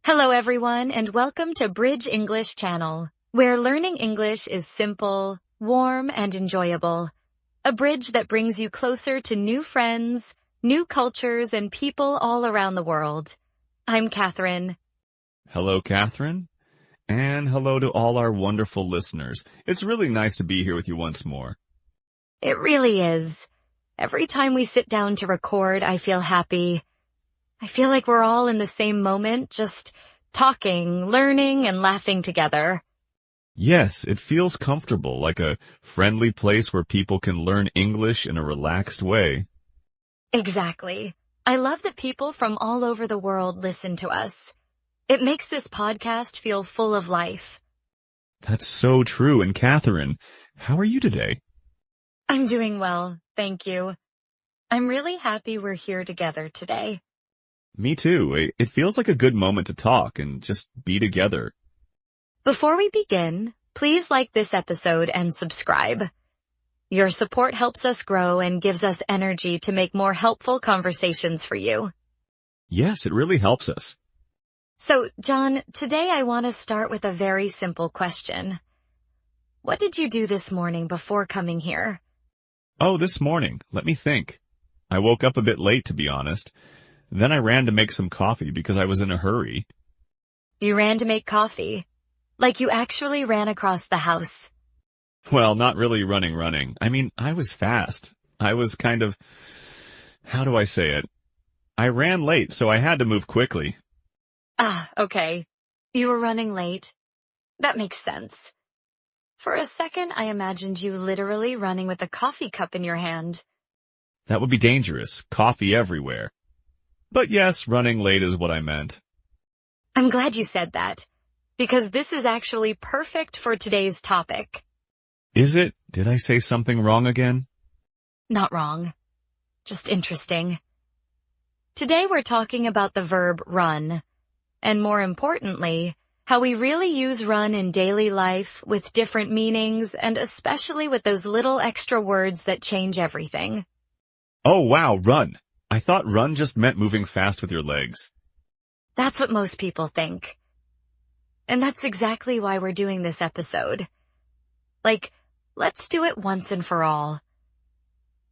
Hello everyone and welcome to Bridge English Channel, where learning English is simple, warm, and enjoyable. A bridge that brings you closer to new friends, new cultures, and people all around the world. I'm Catherine. Hello, Catherine. And hello to all our wonderful listeners. It's really nice to be here with you once more. It really is. Every time we sit down to record, I feel happy. I feel like we're all in the same moment, just talking, learning, and laughing together. Yes, it feels comfortable, like a friendly place where people can learn English in a relaxed way. Exactly. I love that people from all over the world listen to us. It makes this podcast feel full of life. That's so true. And Catherine, how are you today? I'm doing well, thank you. I'm really happy we're here together today. Me too. It feels like a good moment to talk and just be together. Before we begin, please like this episode and subscribe. Your support helps us grow and gives us energy to make more helpful conversations for you. Yes, it really helps us. So, John, today I want to start with a very simple question. What did you do this morning before coming here? Oh, this morning. Let me think. I woke up a bit late, to be honest. Then I ran to make some coffee because I was in a hurry. You ran to make coffee? Like you actually ran across the house? Well, not really running. I mean, I was fast. I was how do I say it? I ran late, so I had to move quickly. Ah, okay. You were running late. That makes sense. For a second, I imagined you literally running with a coffee cup in your hand. That would be dangerous. Coffee everywhere. But yes, running late is what I meant. I'm glad you said that, because this is actually perfect for today's topic. Is it? Did I say something wrong again? Not wrong. Just interesting. Today we're talking about the verb run, and more importantly, how we really use run in daily life with different meanings and especially with those little extra words that change everything. Oh wow, run. I thought run just meant moving fast with your legs. That's what most people think. And that's exactly why we're doing this episode. Let's do it once and for all.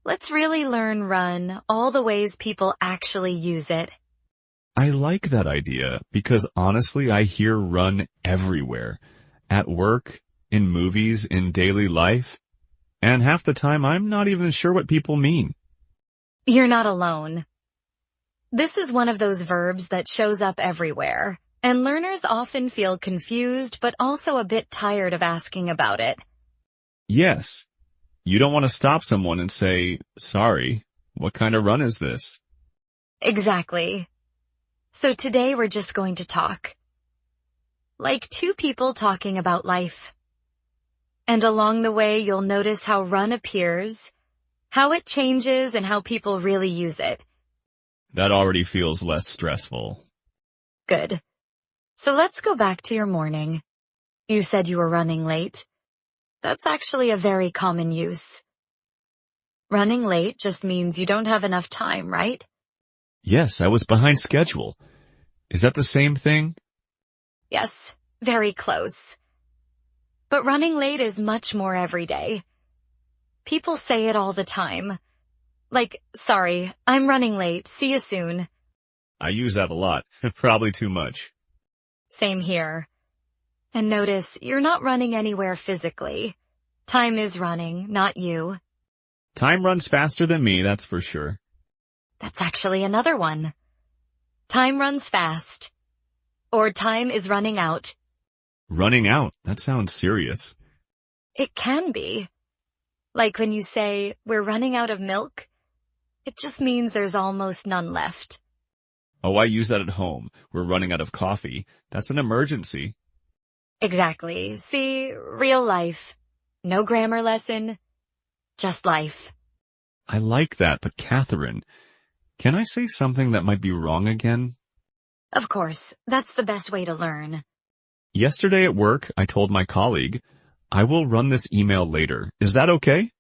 Let's really learn run, all the ways people actually use it. I like that idea because honestly, I hear run everywhere. At work, in movies, in daily life. And half the time, I'm not even sure what people mean. You're not alone. This is one of those verbs that shows up everywhere, and learners often feel confused but also a bit tired of asking about it. Yes. You don't want to stop someone and say, sorry, what kind of run is this? Exactly. So today we're just going to talk. Like two people talking about life. And along the way you'll notice how run appears, how it changes, and how people really use it. That already feels less stressful. Good. So let's go back to your morning. You said you were running late. That's actually a very common use. Running late just means you don't have enough time, right? Yes, I was behind schedule. Is that the same thing? Yes, very close. But running late is much more every day. People say it all the time. Like, sorry, I'm running late, see you soon. I use that a lot, probably too much. Same here. And notice, you're not running anywhere physically. Time is running, not you. Time runs faster than me, that's for sure. That's actually another one. Time runs fast. Or time is running out. Running out? That sounds serious. It can be. Like when you say, we're running out of milk, it just means there's almost none left. Oh, I use that at home. We're running out of coffee. That's an emergency. Exactly. See, real life. No grammar lesson. Just life. I like that, but Catherine, can I say something that might be wrong again? Of course, that's the best way to learn. Yesterday at work, I told my colleague, I will run this email later. Is that okay?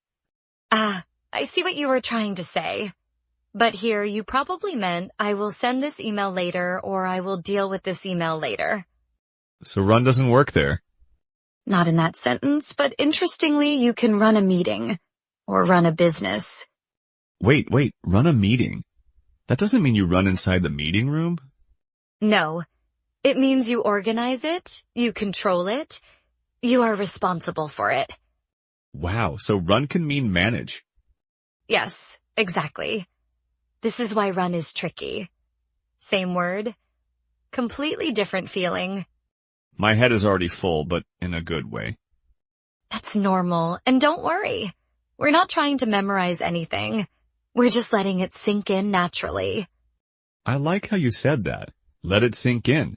Ah, I see what you were trying to say. But here you probably meant, I will send this email later or I will deal with this email later. So run doesn't work there. Not in that sentence, but interestingly, you can run a meeting or run a business. Wait, run a meeting. That doesn't mean you run inside the meeting room? No, it means you organize it, you control it, you are responsible for it. Wow, so run can mean manage. Yes, exactly. This is why run is tricky. Same word, completely different feeling. My head is already full, but in a good way. That's normal, and don't worry. We're not trying to memorize anything. We're just letting it sink in naturally. I like how you said that. Let it sink in.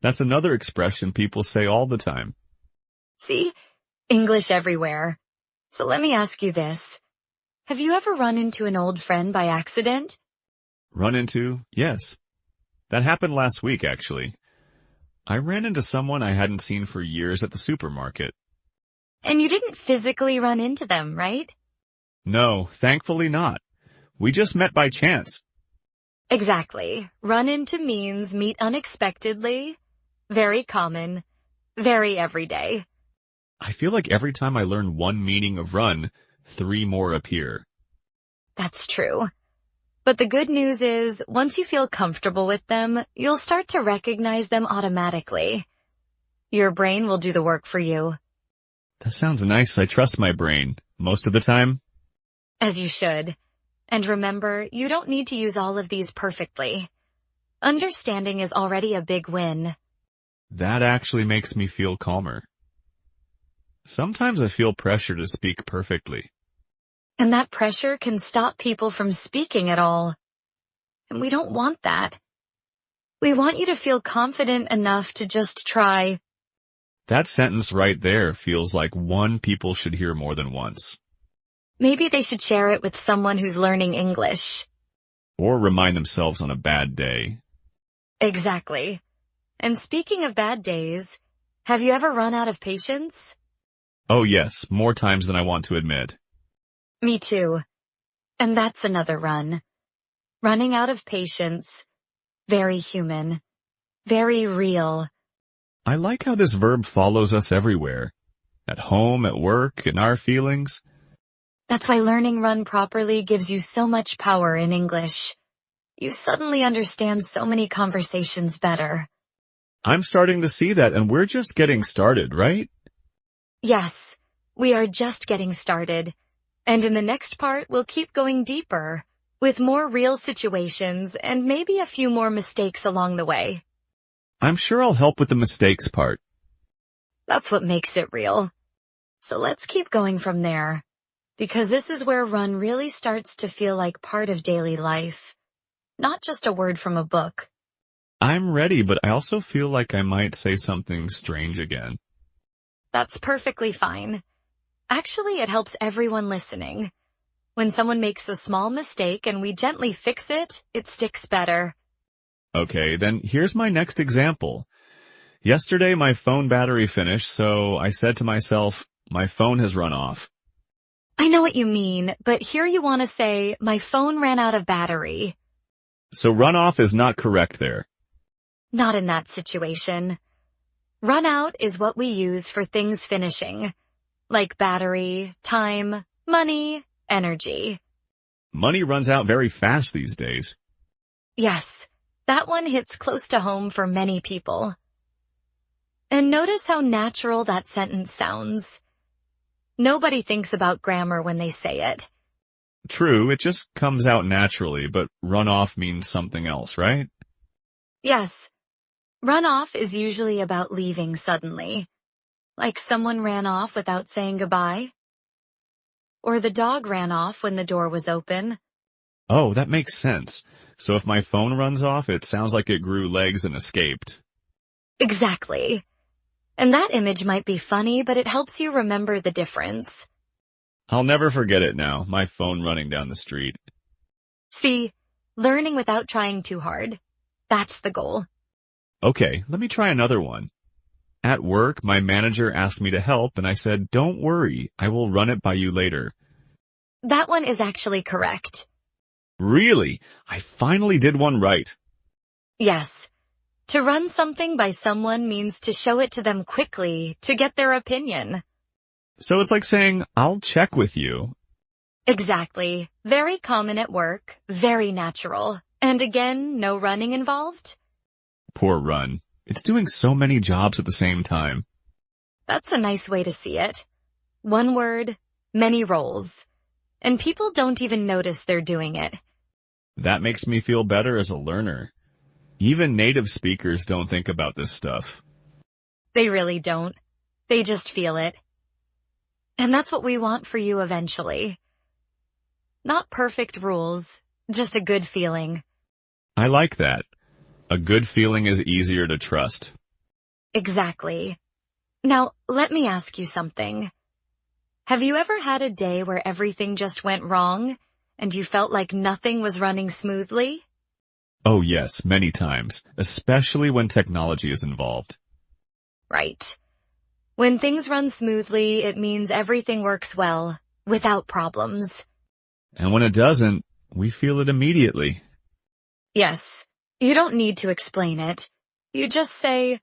That's another expression people say all the time. See? English everywhere. So let me ask you this. Have you ever run into an old friend by accident? Run into? Yes. That happened last week, actually. I ran into someone I hadn't seen for years at the supermarket. And you didn't physically run into them, right? No, thankfully not. We just met by chance. Exactly. Run into means meet unexpectedly. Very common. Very everyday. I feel like every time I learn one meaning of run, 3 more appear. That's true. But the good news is, once you feel comfortable with them, you'll start to recognize them automatically. Your brain will do the work for you. That sounds nice. I trust my brain. Most of the time. As you should. And remember, you don't need to use all of these perfectly. Understanding is already a big win. That actually makes me feel calmer. Sometimes I feel pressure to speak perfectly. And that pressure can stop people from speaking at all. And we don't want that. We want you to feel confident enough to just try. That sentence right there feels like one people should hear more than once. Maybe they should share it with someone who's learning English. Or remind themselves on a bad day. Exactly. And speaking of bad days, have you ever run out of patience? Oh yes, more times than I want to admit. Me too. And that's another run. Running out of patience. Very human. Very real. I like how this verb follows us everywhere. At home, at work, in our feelings. That's why learning run properly gives you so much power in English. You suddenly understand so many conversations better. I'm starting to see that, and we're just getting started, right? Yes, we are just getting started. And in the next part, we'll keep going deeper, with more real situations and maybe a few more mistakes along the way. I'm sure I'll help with the mistakes part. That's what makes it real. So let's keep going from there. Because this is where run really starts to feel like part of daily life. Not just a word from a book. I'm ready, but I also feel like I might say something strange again. That's perfectly fine. Actually, it helps everyone listening. When someone makes a small mistake and we gently fix it, it sticks better. Okay, then here's my next example. Yesterday my phone battery finished, so I said to myself, my phone has run off. I know what you mean, but here you want to say, my phone ran out of battery. So run off is not correct there. Not in that situation. Run out is what we use for things finishing, like battery, time, money, energy. Money runs out very fast these days. Yes, that one hits close to home for many people. And notice how natural that sentence sounds. Nobody thinks about grammar when they say it. True, it just comes out naturally, but run off means something else, right? Yes. Run off is usually about leaving suddenly. Like someone ran off without saying goodbye. Or the dog ran off when the door was open. Oh, that makes sense. So if my phone runs off, it sounds like it grew legs and escaped. Exactly. And that image might be funny, but it helps you remember the difference. I'll never forget it now, my phone running down the street. See, learning without trying too hard. That's the goal. Okay, let me try another one. At work, my manager asked me to help, and I said, don't worry, I will run it by you later. That one is actually correct. Really? I finally did one right. Yes. To run something by someone means to show it to them quickly, to get their opinion. So it's like saying, I'll check with you. Exactly. Very common at work, very natural. And again, no running involved? Poor Run. It's doing so many jobs at the same time. That's a nice way to see it. One word, many roles. And people don't even notice they're doing it. That makes me feel better as a learner. Even native speakers don't think about this stuff. They really don't. They just feel it. And that's what we want for you eventually. Not perfect rules, just a good feeling. I like that. A good feeling is easier to trust. Exactly. Now, let me ask you something. Have you ever had a day where everything just went wrong and you felt like nothing was running smoothly? Oh yes, many times, especially when technology is involved. Right. When things run smoothly, it means everything works well, without problems. And when it doesn't, we feel it immediately. Yes, you don't need to explain it. You just say,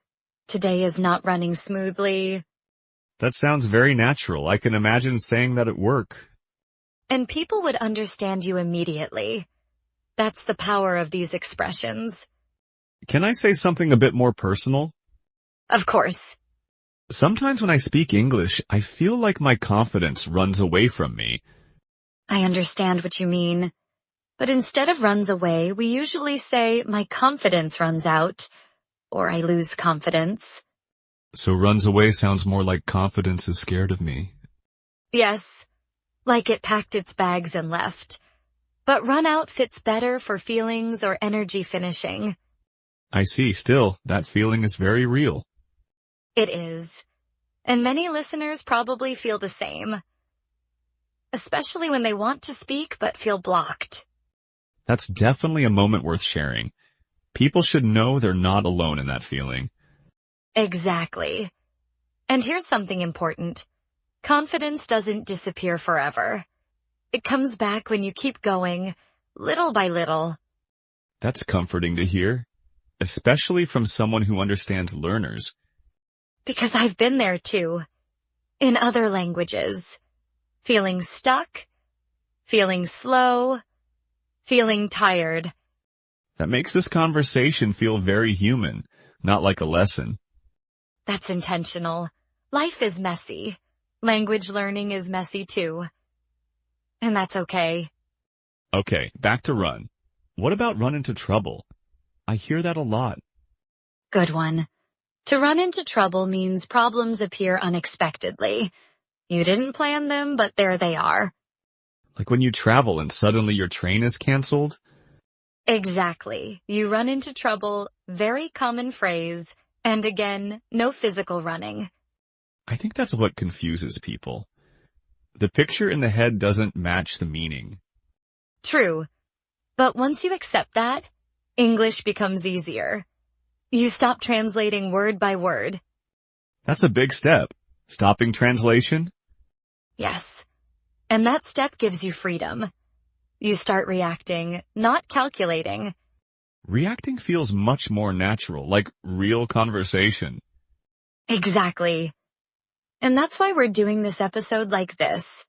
today is not running smoothly. That sounds very natural. I can imagine saying that at work. And people would understand you immediately. That's the power of these expressions. Can I say something a bit more personal? Of course. Sometimes when I speak English, I feel like my confidence runs away from me. I understand what you mean. But instead of runs away, we usually say, my confidence runs out, or I lose confidence. So runs away sounds more like confidence is scared of me. Yes, like it packed its bags and left. But run out fits better for feelings or energy finishing. I see. Still, that feeling is very real. It is. And many listeners probably feel the same. Especially when they want to speak but feel blocked. That's definitely a moment worth sharing. People should know they're not alone in that feeling. Exactly. And here's something important. Confidence doesn't disappear forever. It comes back when you keep going, little by little. That's comforting to hear, especially from someone who understands learners. Because I've been there too. In other languages. Feeling stuck, feeling slow, feeling tired. That makes this conversation feel very human, not like a lesson. That's intentional. Life is messy. Language learning is messy too. And that's okay. Okay, back to run. What about run into trouble? I hear that a lot. Good one. To run into trouble means problems appear unexpectedly. You didn't plan them, but there they are. Like when you travel and suddenly your train is canceled? Exactly. You run into trouble, very common phrase, and again, no physical running. I think that's what confuses people. The picture in the head doesn't match the meaning. True. But once you accept that, English becomes easier. You stop translating word by word. That's a big step. Stopping translation? Yes. And that step gives you freedom. You start reacting, not calculating. Reacting feels much more natural, like real conversation. Exactly. And that's why we're doing this episode like this.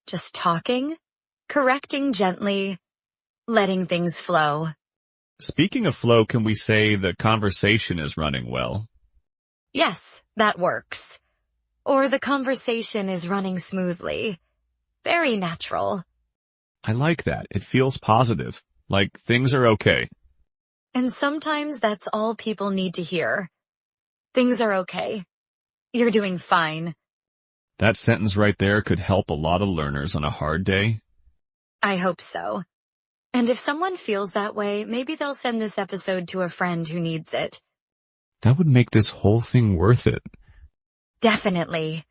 Just talking, correcting gently, letting things flow. Speaking of flow, can we say the conversation is running well? Yes, that works. Or the conversation is running smoothly. Very natural. I like that. It feels positive, like things are okay. And sometimes that's all people need to hear. Things are okay. You're doing fine. That sentence right there could help a lot of learners on a hard day. I hope so. And if someone feels that way, maybe they'll send this episode to a friend who needs it. That would make this whole thing worth it. Definitely.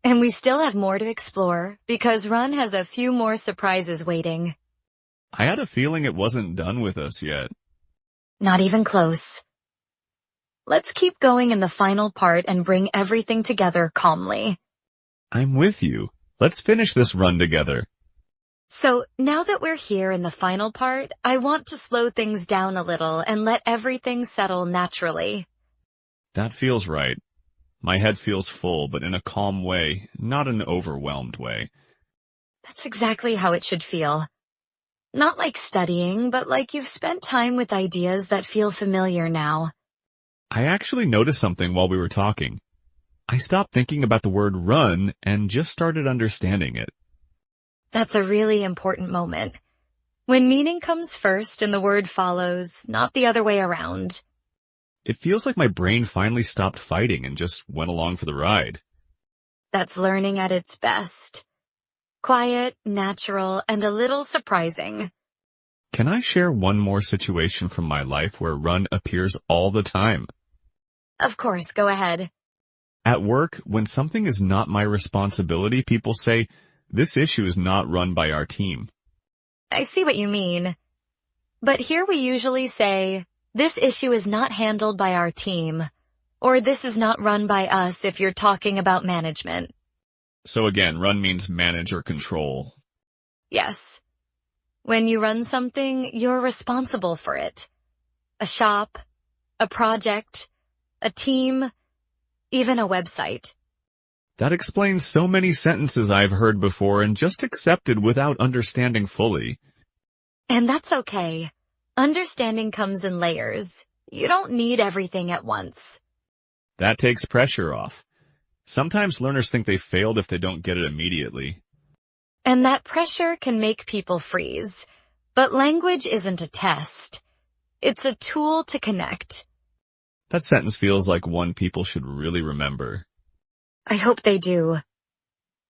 And we still have more to explore because Run has a few more surprises waiting. I had a feeling it wasn't done with us yet. Not even close. Let's keep going in the final part and bring everything together calmly. I'm with you. Let's finish this run together. So now that we're here in the final part, I want to slow things down a little and let everything settle naturally. That feels right. My head feels full, but in a calm way, not an overwhelmed way. That's exactly how it should feel. Not like studying, but like you've spent time with ideas that feel familiar now. I actually noticed something while we were talking. I stopped thinking about the word run and just started understanding it. That's a really important moment. When meaning comes first and the word follows, not the other way around. It feels like my brain finally stopped fighting and just went along for the ride. That's learning at its best. Quiet, natural, and a little surprising. Can I share one more situation from my life where run appears all the time? Of course, go ahead. At work, when something is not my responsibility, people say, "This issue is not run by our team." I see what you mean. But here we usually say, this issue is not handled by our team, or this is not run by us if you're talking about management. So again, run means manage or control. Yes. When you run something, you're responsible for it. A shop, a project, a team, even a website. That explains so many sentences I've heard before and just accepted without understanding fully. And that's okay. Understanding comes in layers. You don't need everything at once. That takes pressure off. Sometimes learners think they failed if they don't get it immediately. And that pressure can make people freeze. But language isn't a test. It's a tool to connect. That sentence feels like one people should really remember. I hope they do.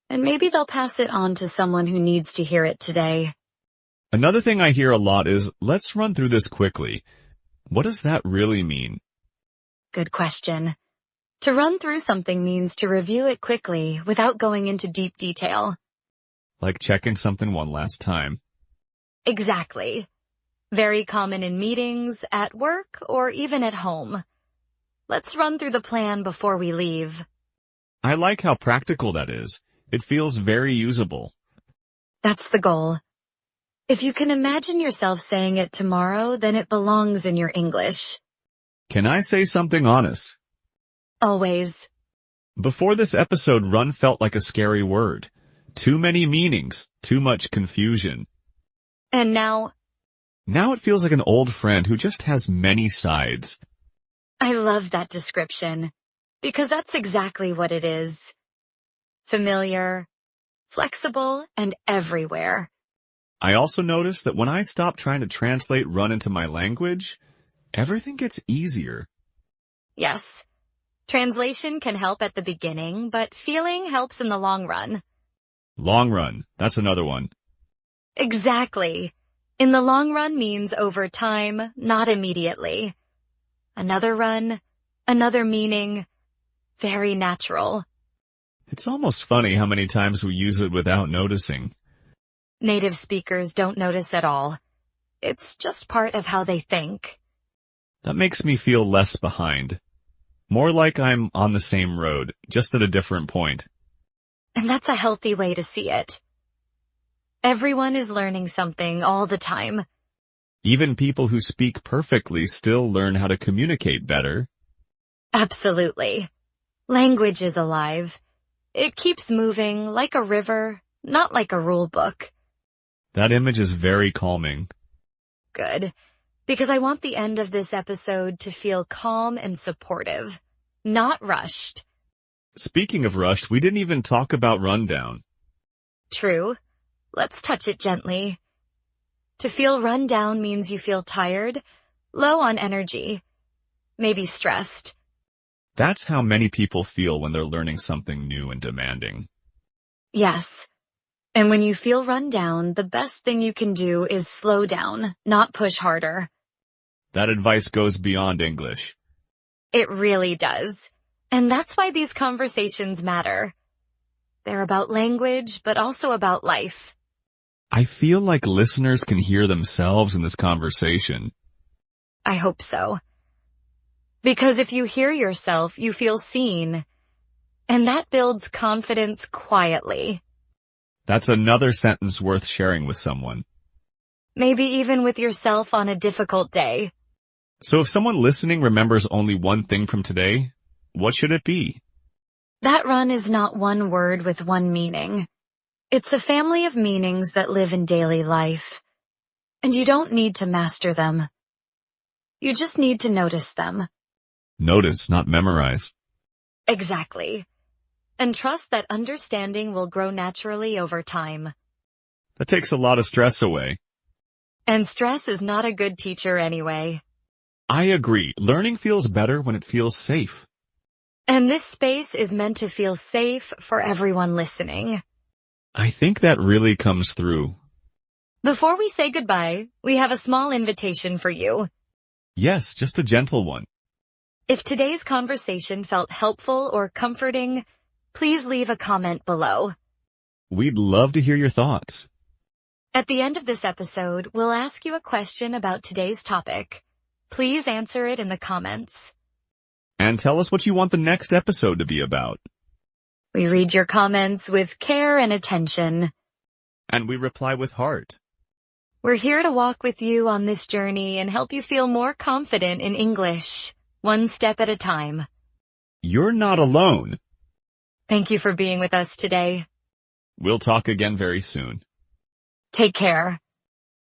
And maybe they'll pass it on to someone who needs to hear it today. Another thing I hear a lot is, "Let's run through this quickly." What does that really mean? Good question. To run through something means to review it quickly without going into deep detail. Like checking something one last time. Exactly. Very common in meetings, at work, or even at home. Let's run through the plan before we leave. I like how practical that is. It feels very usable. That's the goal. If you can imagine yourself saying it tomorrow, then it belongs in your English. Can I say something honest? Always. Before this episode, run felt like a scary word. Too many meanings, too much confusion. And now Now it feels like an old friend who just has many sides. I love that description, because that's exactly what it is. Familiar, flexible, and everywhere. I also noticed that when I stop trying to translate run into my language, everything gets easier. Yes. Translation can help at the beginning, but feeling helps in the long run. Long run, that's another one. Exactly. In the long run means over time, not immediately. Another run, another meaning, very natural. It's almost funny how many times we use it without noticing. Native speakers don't notice at all. It's just part of how they think. That makes me feel less behind. More like I'm on the same road, just at a different point. And that's a healthy way to see it. Everyone is learning something all the time. Even people who speak perfectly still learn how to communicate better. Absolutely. Language is alive. It keeps moving like a river, not like a rule book. That image is very calming. Good. Because I want the end of this episode to feel calm and supportive, not rushed. Speaking of rushed, we didn't even talk about rundown. True. Let's touch it gently. To feel run down means you feel tired, low on energy, maybe stressed. That's how many people feel when they're learning something new and demanding. Yes. And when you feel run down, the best thing you can do is slow down, not push harder. That advice goes beyond English. It really does. And that's why these conversations matter. They're about language, but also about life. I feel like listeners can hear themselves in this conversation. I hope so. Because if you hear yourself, you feel seen. And that builds confidence quietly. That's another sentence worth sharing with someone. Maybe even with yourself on a difficult day. So if someone listening remembers only one thing from today, what should it be? That run is not one word with one meaning. It's a family of meanings that live in daily life. And you don't need to master them. You just need to notice them. Notice, not memorize. Exactly. And trust that understanding will grow naturally over time. That takes a lot of stress away. And stress is not a good teacher anyway. I agree. Learning feels better when it feels safe. And this space is meant to feel safe for everyone listening. I think that really comes through. Before we say goodbye, we have a small invitation for you. Yes, just a gentle one. If today's conversation felt helpful or comforting, please leave a comment below. We'd love to hear your thoughts. At the end of this episode, we'll ask you a question about today's topic. Please answer it in the comments. And tell us what you want the next episode to be about. We read your comments with care and attention. And we reply with heart. We're here to walk with you on this journey and help you feel more confident in English, one step at a time. You're not alone. Thank you for being with us today. We'll talk again very soon. Take care.